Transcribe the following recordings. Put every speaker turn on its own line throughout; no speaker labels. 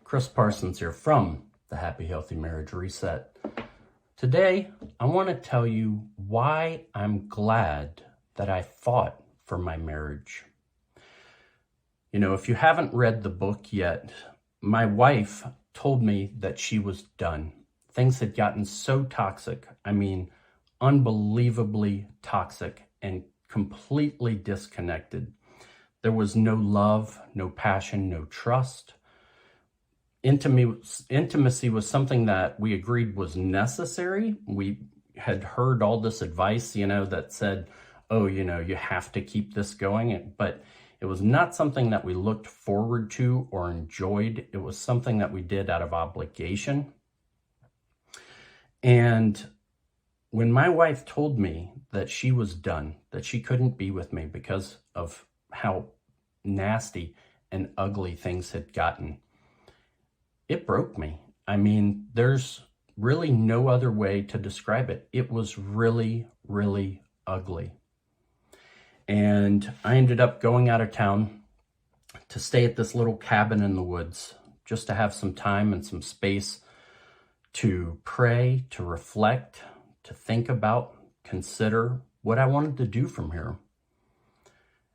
Chris Parsons here from the Happy Healthy Marriage Reset. Today, I want to tell you why I'm glad that I fought for my marriage. You know, if you haven't read the book yet, my wife told me that she was done. Things had gotten so toxic, unbelievably toxic and completely disconnected. There was no love, no passion, no trust. Intimacy was something that we agreed was necessary. We had heard all this advice, that said, oh, you have to keep this going. But it was not something that we looked forward to or enjoyed. It was something that we did out of obligation. And when my wife told me that she was done, that she couldn't be with me because of how nasty and ugly things had gotten, it broke me. There's really no other way to describe it. It was really, really ugly. And I ended up going out of town to stay at this little cabin in the woods, just to have some time and some space to pray, to reflect, to think about, consider what I wanted to do from here.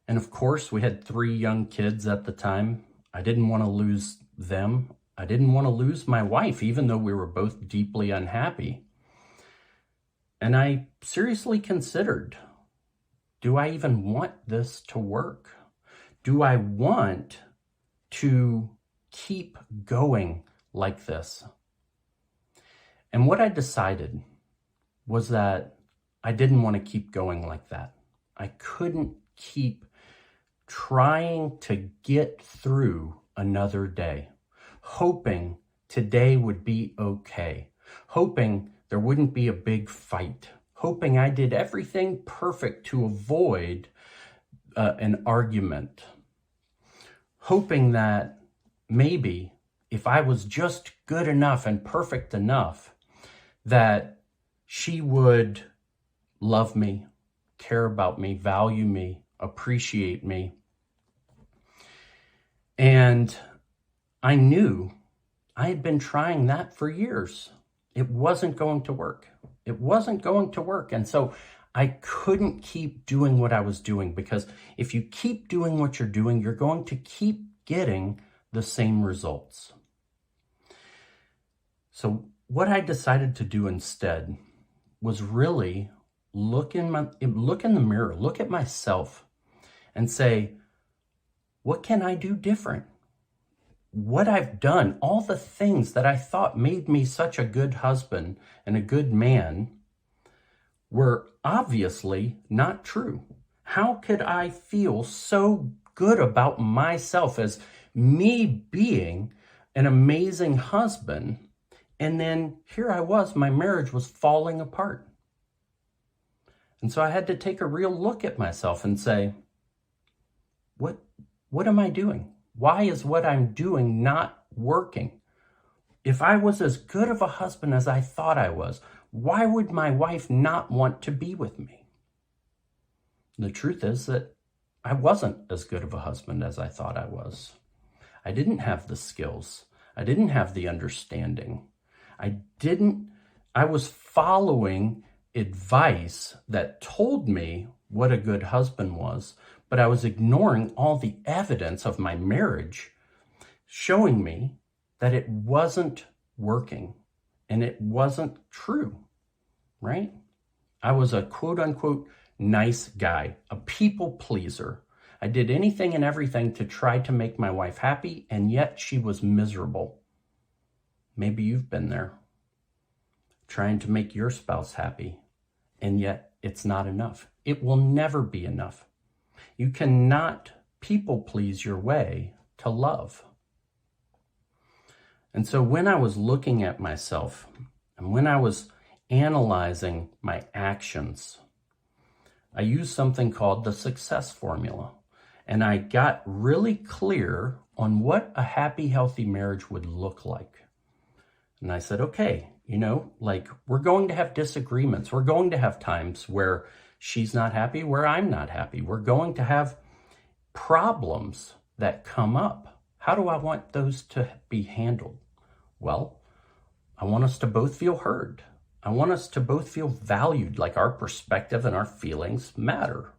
And of course, we had 3 young kids at the time. I didn't want to lose them. I didn't want to lose my wife, even though we were both deeply unhappy. And I seriously considered, do I even want this to work? Do I want to keep going like this? And what I decided was that I didn't want to keep going like that. I couldn't keep trying to get through another day, hoping today would be okay, hoping there wouldn't be a big fight, hoping I did everything perfect to avoid an argument, hoping that maybe if I was just good enough and perfect enough, that she would love me, care about me, value me, appreciate me. And I knew I had been trying that for years. It wasn't going to work. It wasn't going to work. And so I couldn't keep doing what I was doing, because if you keep doing what you're doing, you're going to keep getting the same results. So what I decided to do instead was really look in the mirror, look at myself and say, what can I do different? What I've done, all the things that I thought made me such a good husband and a good man, were obviously not true. How could I feel so good about myself as me being an amazing husband, and then here I was, my marriage was falling apart? And so I had to take a real look at myself and say, what am I doing? Why is what I'm doing not working? If I was as good of a husband as I thought I was, why would my wife not want to be with me? The truth is that I wasn't as good of a husband as I thought I was. I didn't have the skills. I didn't have the understanding. I was following advice that told me what a good husband was, but I was ignoring all the evidence of my marriage showing me that it wasn't working and it wasn't true, right? I was a quote unquote nice guy, a people pleaser. I did anything and everything to try to make my wife happy, and yet she was miserable. Maybe you've been there, trying to make your spouse happy, and yet it's not enough. It will never be enough. You cannot people please your way to love. And so when I was looking at myself and when I was analyzing my actions, I used something called the success formula. And I got really clear on what a happy, healthy marriage would look like. And I said, okay, we're going to have disagreements. We're going to have times where she's not happy, where I'm not happy. We're going to have problems that come up. How do I want those to be handled? Well, I want us to both feel heard. I want us to both feel valued, like our perspective and our feelings matter.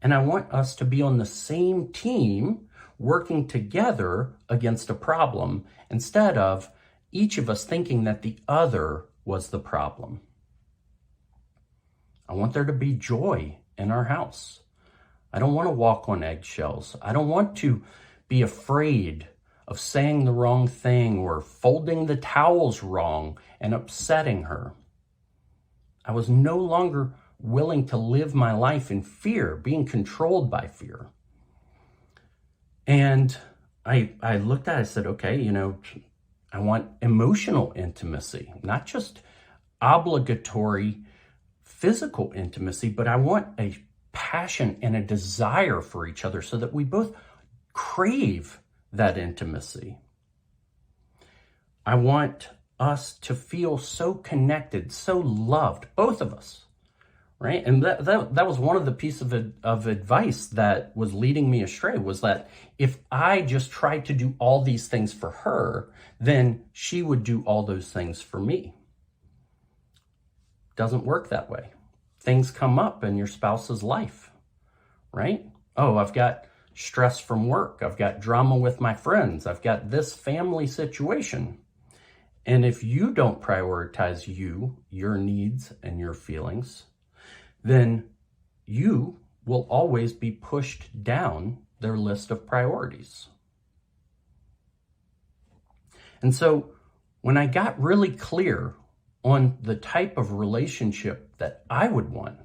And I want us to be on the same team working together against a problem instead of each of us thinking that the other was the problem. I want there to be joy in our house. I don't want to walk on eggshells. I don't want to be afraid of saying the wrong thing or folding the towels wrong and upsetting her. I was no longer willing to live my life in fear, being controlled by fear. And I looked at it, I said, okay, I want emotional intimacy, not just obligatory physical intimacy, but I want a passion and a desire for each other so that we both crave that intimacy. I want us to feel so connected, so loved, both of us, right? And that was one of the pieces of advice that was leading me astray, was that if I just tried to do all these things for her, then she would do all those things for me. Doesn't work that way. Things come up in your spouse's life, right? Oh, I've got stress from work. I've got drama with my friends. I've got this family situation. And if you don't prioritize your needs and your feelings, then you will always be pushed down their list of priorities. And so when I got really clear on the type of relationship that I would want,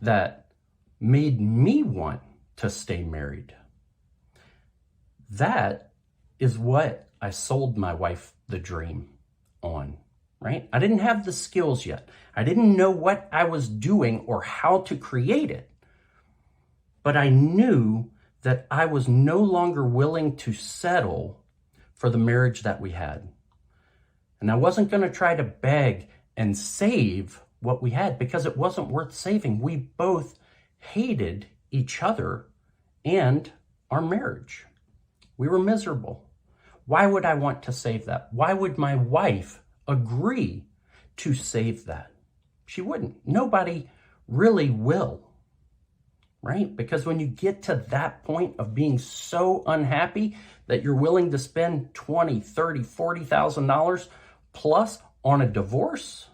that made me want to stay married, that is what I sold my wife the dream on, right? I didn't have the skills yet. I didn't know what I was doing or how to create it. But I knew that I was no longer willing to settle for the marriage that we had. And I wasn't going to try to beg and save what we had because it wasn't worth saving. We both hated each other and our marriage. We were miserable. Why would I want to save that? Why would my wife agree to save that? She wouldn't. Nobody really will, right? Because when you get to that point of being so unhappy that you're willing to spend $20,000, $30,000, $40,000 plus on a divorce,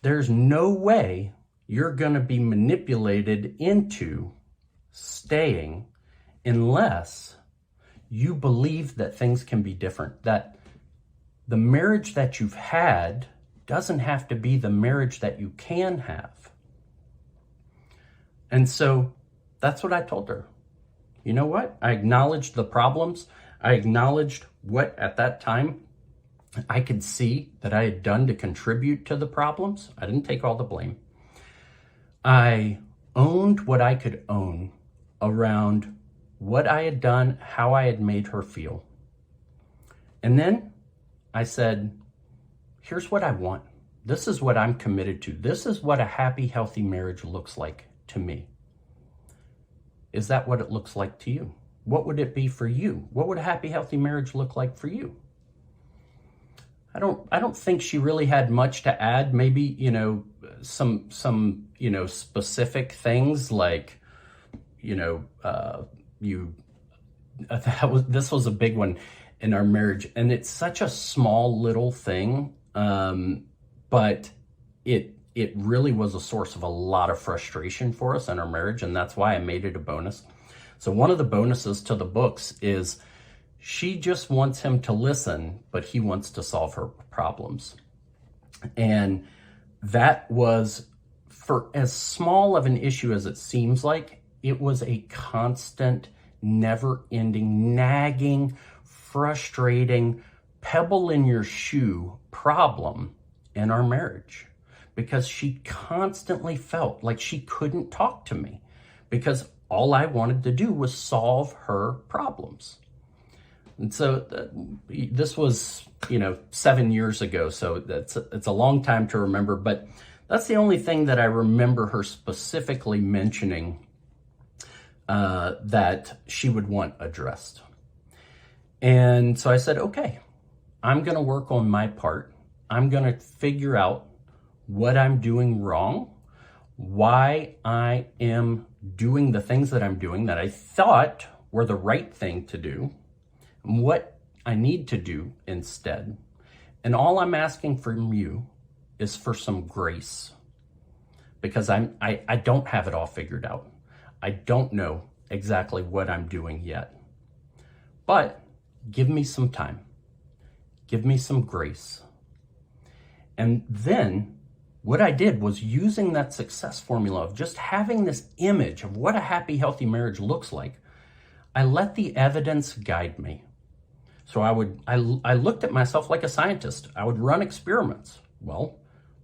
there's no way you're going to be manipulated into staying unless you believe that things can be different, that the marriage that you've had doesn't have to be the marriage that you can have. And so that's what I told her. You know what? I acknowledged the problems. I acknowledged what at that time I could see that I had done to contribute to the problems. I didn't take all the blame. I owned what I could own around what I had done, how I had made her feel. And then I said, here's what I want. This is what I'm committed to. This is what a happy, healthy marriage looks like to me. Is that what it looks like to you? What would it be for you? What would a happy, healthy marriage look like for you? I don't think she really had much to add. Maybe, some specific things like, this was a big one in our marriage, and it's such a small little thing, but it really was a source of a lot of frustration for us in our marriage, and that's why I made it a bonus. So one of the bonuses to the books is she just wants him to listen, but he wants to solve her problems. And that was, for as small of an issue as it seems like, it was a constant, never-ending, nagging, frustrating, pebble in your shoe problem in our marriage, because she constantly felt like she couldn't talk to me because all I wanted to do was solve her problems. And so this was, 7 years ago, so it's a long time to remember, but that's the only thing that I remember her specifically mentioning that she would want addressed. And so I said, okay, I'm going to work on my part. I'm going to figure out what I'm doing wrong, why I am doing the things that I'm doing that I thought were the right thing to do, and what I need to do instead. And all I'm asking from you is for some grace, because I don't have it all figured out. I don't know exactly what I'm doing yet. But give me some time. Give me some grace. And then what I did was, using that success formula of just having this image of what a happy, healthy marriage looks like, I let the evidence guide me. So I looked at myself like a scientist. I would run experiments. Well,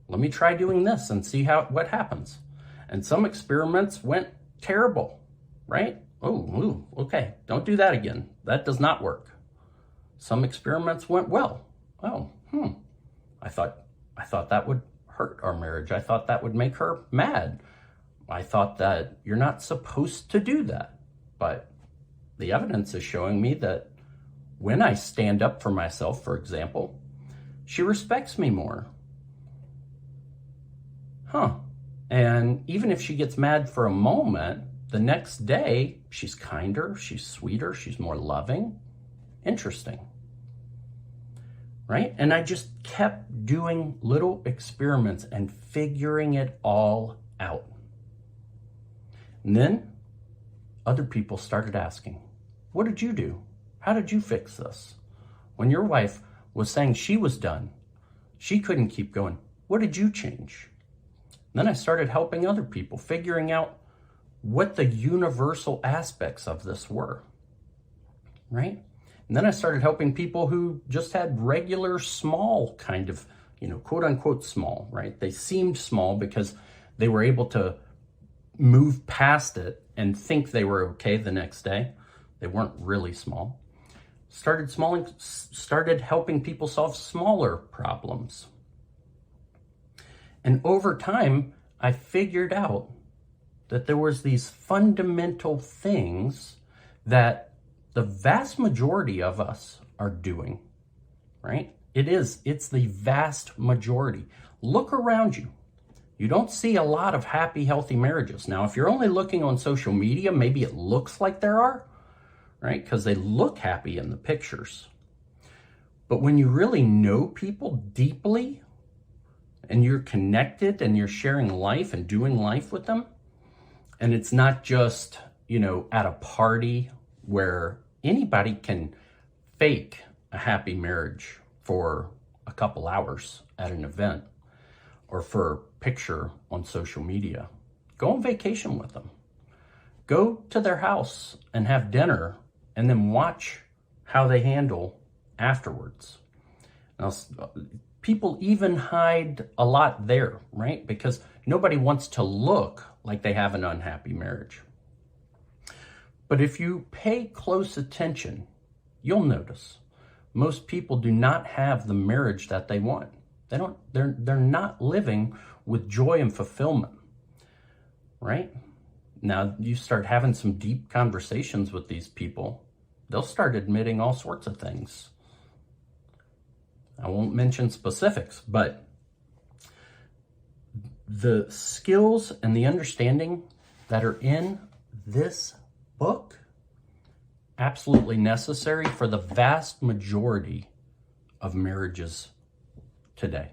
let me try doing this and see what happens. And some experiments went terrible, right? Oh, okay, don't do that again. That does not work. Some experiments went well. Oh, I thought that would hurt our marriage. I thought that would make her mad. I thought that you're not supposed to do that. But the evidence is showing me that when I stand up for myself, for example, she respects me more. And even if she gets mad for a moment, the next day, she's kinder, she's sweeter, she's more loving. Interesting. Right? And I just kept doing little experiments and figuring it all out. And then other people started asking, what did you do? How did you fix this? When your wife was saying she was done, she couldn't keep going, what did you change? And then I started helping other people, figuring out what the universal aspects of this were, right? And then I started helping people who just had regular small kind of, quote unquote small, right? They seemed small because they were able to move past it and think they were okay the next day. They weren't really small. Started helping people solve smaller problems. And over time, I figured out that there was these fundamental things that the vast majority of us are doing, right? It's the vast majority. Look around you. You don't see a lot of happy, healthy marriages. Now, if you're only looking on social media, maybe it looks like there are, right? Because they look happy in the pictures. But when you really know people deeply, and you're connected and you're sharing life and doing life with them, and it's not just, at a party where anybody can fake a happy marriage for a couple hours at an event or for a picture on social media. Go on vacation with them. Go to their house and have dinner and then watch how they handle afterwards. Now, people even hide a lot there, right? Because nobody wants to look like they have an unhappy marriage. But if you pay close attention, you'll notice most people do not have the marriage that they want. They're not living with joy and fulfillment, right? Now you start having some deep conversations with these people, they'll start admitting all sorts of things. I won't mention specifics, but the skills and the understanding that are in this book, absolutely necessary for the vast majority of marriages today.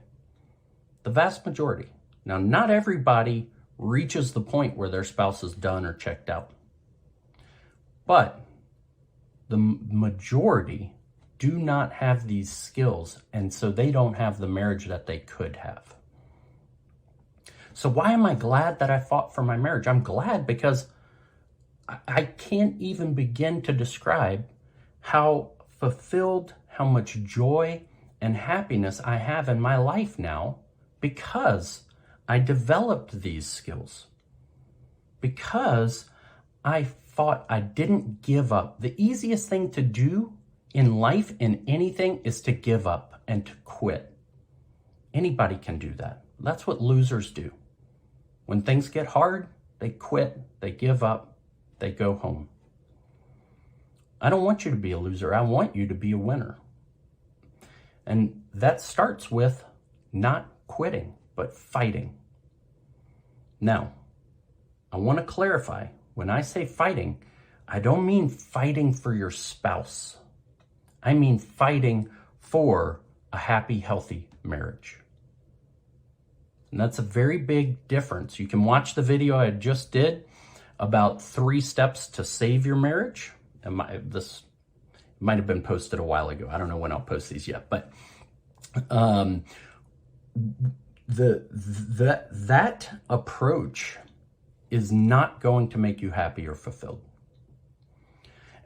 The vast majority. Now, not everybody reaches the point where their spouse is done or checked out, but the majority do not have these skills, and so they don't have the marriage that they could have. So why am I glad that I fought for my marriage? I'm glad because I can't even begin to describe how fulfilled, how much joy and happiness I have in my life now because I developed these skills. Because I fought, I didn't give up. The easiest thing to do in life, in anything, is to give up and to quit. Anybody can do that. That's what losers do. When things get hard, they quit, they give up, they go home. I don't want you to be a loser. I want you to be a winner. And that starts with not quitting, but fighting. Now, I want to clarify, when I say fighting, I don't mean fighting for your spouse. I mean fighting for a happy, healthy marriage. And that's a very big difference. You can watch the video I just did about 3 steps to save your marriage. And this might have been posted a while ago. I don't know when I'll post these yet, but that approach is not going to make you happy or fulfilled.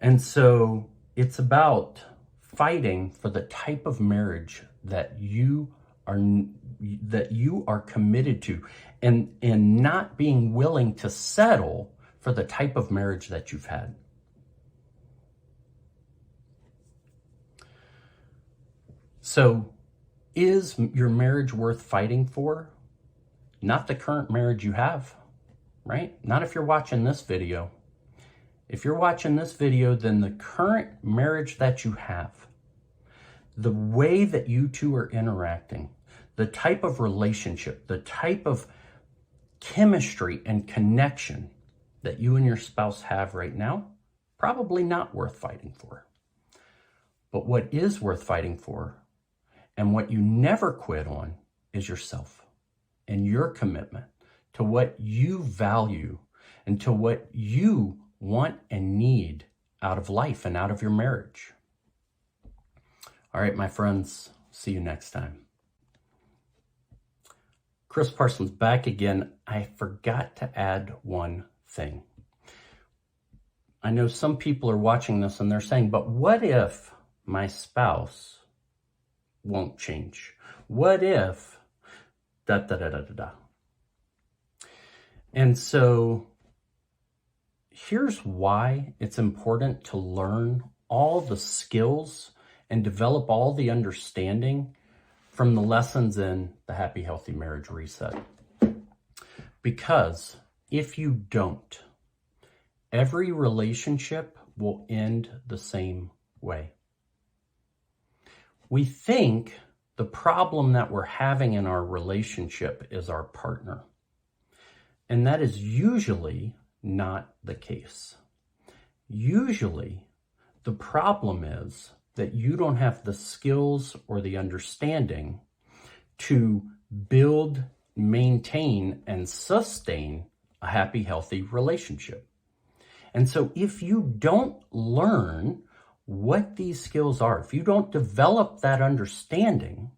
And so it's about fighting for the type of marriage that you are committed to, and not being willing to settle for the type of marriage that you've had. So, is your marriage worth fighting for? Not the current marriage you have, right? Not if you're watching this video. If you're watching this video, then the current marriage that you have, the way that you two are interacting, the type of relationship, the type of chemistry and connection that you and your spouse have right now, probably not worth fighting for. But what is worth fighting for, and what you never quit on, is yourself and your commitment to what you value and to what you want and need out of life and out of your marriage. All right, my friends, see you next time. Chris Parsons back again. I forgot to add one thing. I know some people are watching this and they're saying, but what if my spouse won't change? What if da da da da da da? And so here's why it's important to learn all the skills and develop all the understanding from the lessons in the Happy Healthy Marriage Reset. Because if you don't, every relationship will end the same way. We think the problem that we're having in our relationship is our partner. And that is usually not the case. Usually, the problem is that you don't have the skills or the understanding to build, maintain, and sustain a happy, healthy relationship. And so if you don't learn what these skills are, if you don't develop that understanding,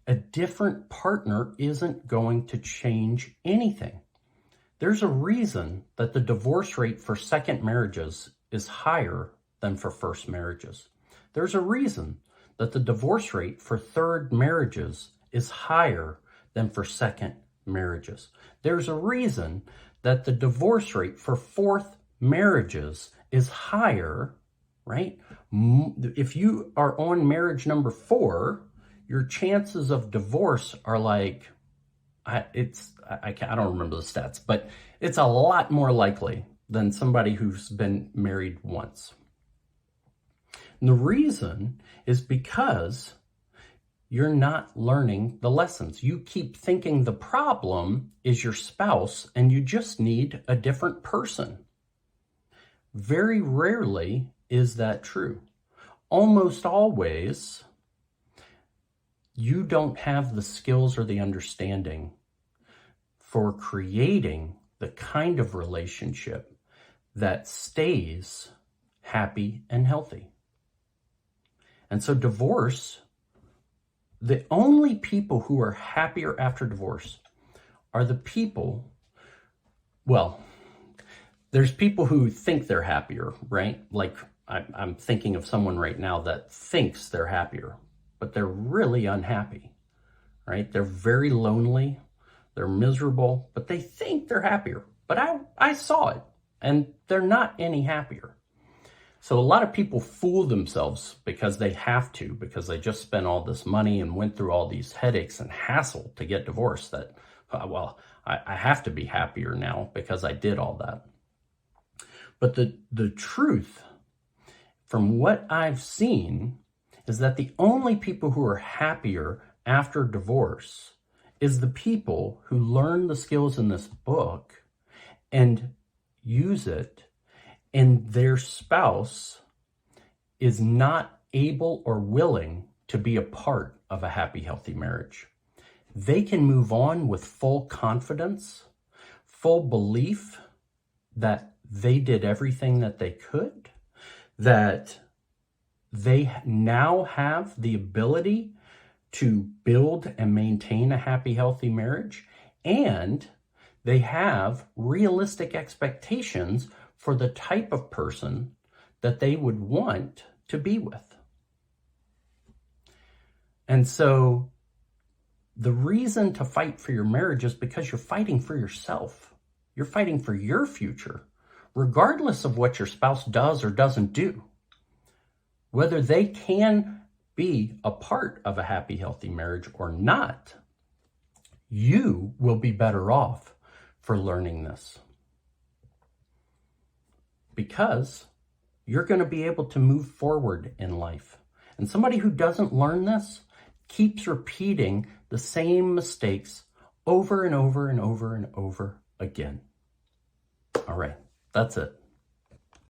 a different partner isn't going to change anything. There's a reason that the divorce rate for second marriages is higher than for first marriages. There's a reason that the divorce rate for third marriages is higher than for second marriages. There's a reason that the divorce rate for fourth marriages is higher, right? If you are on marriage number 4, your chances of divorce are like, I don't remember the stats, but it's a lot more likely than somebody who's been married once. And the reason is because you're not learning the lessons. You keep thinking the problem is your spouse and you just need a different person. Very rarely is that true. Almost always, you don't have the skills or the understanding for creating the kind of relationship that stays happy and healthy. And so divorce, the only people who are happier after divorce are the people, well, there's people who think they're happier, right? Like I'm thinking of someone right now that thinks they're happier, but they're really unhappy, right? They're very lonely, they're miserable, but they think they're happier. But I saw it, and they're not any happier. So a lot of people fool themselves because they have to, because they just spent all this money and went through all these headaches and hassle to get divorced, that, well, I have to be happier now because I did all that. But the truth, from what I've seen, is that the only people who are happier after divorce is the people who learn the skills in this book and use it, and their spouse is not able or willing to be a part of a happy, healthy marriage. They can move on with full confidence, full belief that they did everything that they could, that they now have the ability to build and maintain a happy, healthy marriage, and they have realistic expectations for the type of person that they would want to be with. And so the reason to fight for your marriage is because you're fighting for yourself. You're fighting for your future, regardless of what your spouse does or doesn't do. Whether they can be a part of a happy, healthy marriage or not, you will be better off for learning this. Because you're going to be able to move forward in life. And somebody who doesn't learn this keeps repeating the same mistakes over and over and over and over again. All right, that's it.